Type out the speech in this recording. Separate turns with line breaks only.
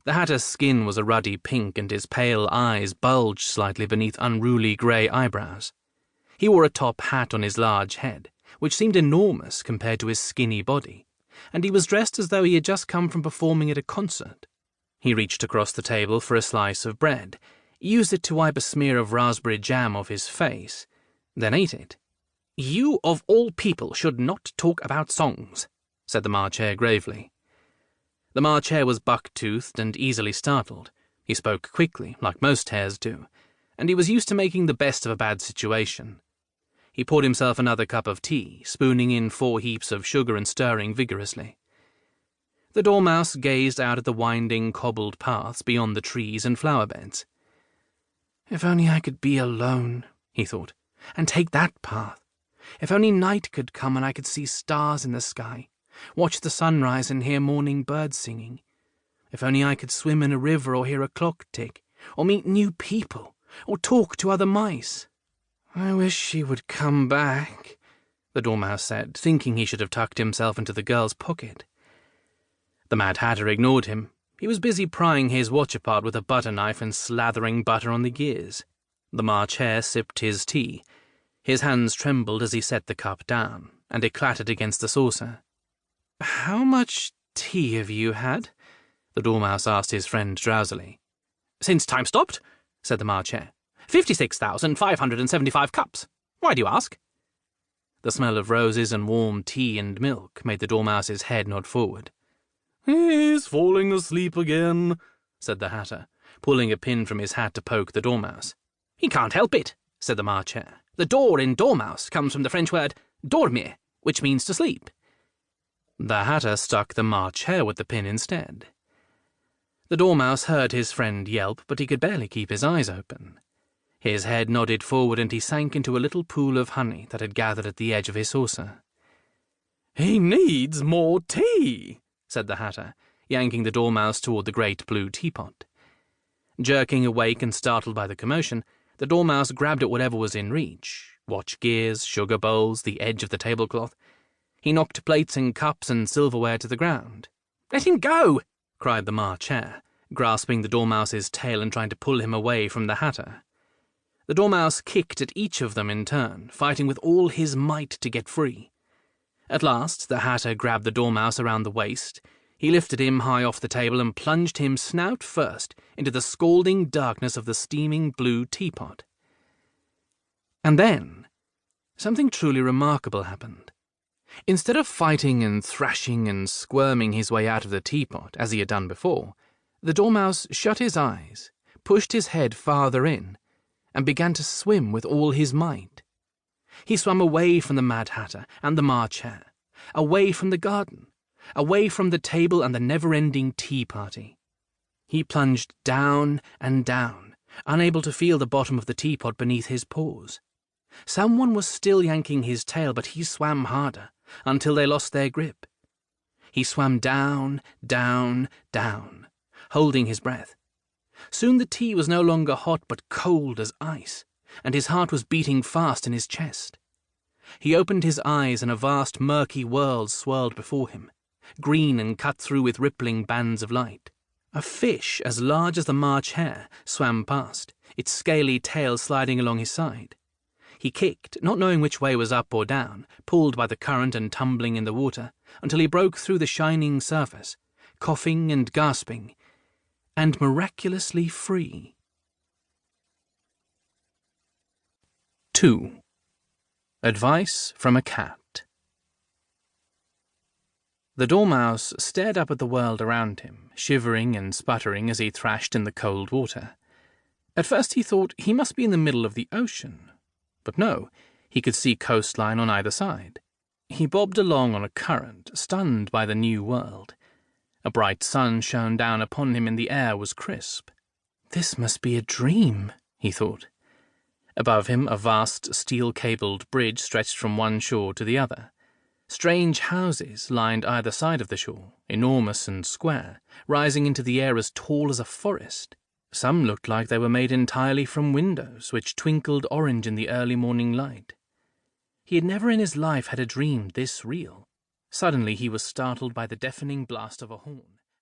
The hatter's skin was a ruddy pink, and his pale eyes bulged slightly beneath unruly grey eyebrows. He wore a top hat on his large head, which seemed enormous compared to his skinny body, and he was dressed as though he had just come from performing at a concert. He reached across the table for a slice of bread, used it to wipe a smear of raspberry jam off his face, then ate it. "You, of all people, should not talk about songs," said the March Hare gravely. The March Hare was buck-toothed and easily startled. He spoke quickly, like most hares do, and he was used to making the best of a bad situation. He poured himself another cup of tea, spooning in 4 heaps of sugar and stirring vigorously. The Dormouse gazed out at the winding, cobbled paths beyond the trees and flower beds. "If only I could be alone," he thought, "and take that path. If only night could come and I could see stars in the sky, watch the sunrise and hear morning birds singing. If only I could swim in a river or hear a clock tick, or meet new people, or talk to other mice." "I wish she would come back," the Dormouse said, thinking he should have tucked himself into the girl's pocket. The Mad Hatter ignored him. He was busy prying his watch apart with a butter knife and slathering butter on the gears. The March Hare sipped his tea. His hands trembled as he set the cup down, and it clattered against the saucer. "How much tea have you had?" the Dormouse asked his friend drowsily. "Since time stopped," said the March Hare. 56,575 cups. Why do you ask?" The smell of roses and warm tea and milk made the Dormouse's head nod forward. "He's falling asleep again," said the Hatter, pulling a pin from his hat to poke the Dormouse. "He can't help it," said the March Hare. "The door in Dormouse comes from the French word dormir, which means to sleep." The Hatter stuck the March Hare with the pin instead. The Dormouse heard his friend yelp, but he could barely keep his eyes open. His head nodded forward and he sank into a little pool of honey that had gathered at the edge of his saucer. "He needs more tea," said the Hatter, yanking the Dormouse toward the great blue teapot. Jerking awake and startled by the commotion, the Dormouse grabbed at whatever was in reach, watch gears, sugar bowls, the edge of the tablecloth. He knocked plates and cups and silverware to the ground. "Let him go!" cried the March Hare, grasping the Dormouse's tail and trying to pull him away from the Hatter. The Dormouse kicked at each of them in turn, fighting with all his might to get free. At last, the Hatter grabbed the Dormouse around the waist. He lifted him high off the table and plunged him snout first into the scalding darkness of the steaming blue teapot. And then, something truly remarkable happened. Instead of fighting and thrashing and squirming his way out of the teapot, as he had done before, the Dormouse shut his eyes, pushed his head farther in, and began to swim with all his might. He swam away from the Mad Hatter and the March Hare, away from the garden, away from the table and the never-ending tea party. He plunged down and down, unable to feel the bottom of the teapot beneath his paws. Someone was still yanking his tail, but he swam harder, until they lost their grip. He swam down, down, down, holding his breath. Soon the tea was no longer hot but cold as ice, and his heart was beating fast in his chest. He opened his eyes and a vast murky world swirled before him, green and cut through with rippling bands of light. A fish as large as the March Hare swam past, its scaly tail sliding along his side. He kicked, not knowing which way was up or down, pulled by the current and tumbling in the water, until he broke through the shining surface, coughing and gasping, and miraculously free. 2. Advice from a Cat. The Dormouse stared up at the world around him, shivering and sputtering as he thrashed in the cold water. At first he thought he must be in the middle of the ocean. But no, he could see coastline on either side. He bobbed along on a current, stunned by the new world. A bright sun shone down upon him and the air was crisp. "This must be a dream," he thought. Above him, a vast steel-cabled bridge stretched from one shore to the other. Strange houses lined either side of the shore, enormous and square, rising into the air as tall as a forest. Some looked like they were made entirely from windows, which twinkled orange in the early morning light. He had never in his life had a dream this real. Suddenly he was startled by the deafening blast of a horn.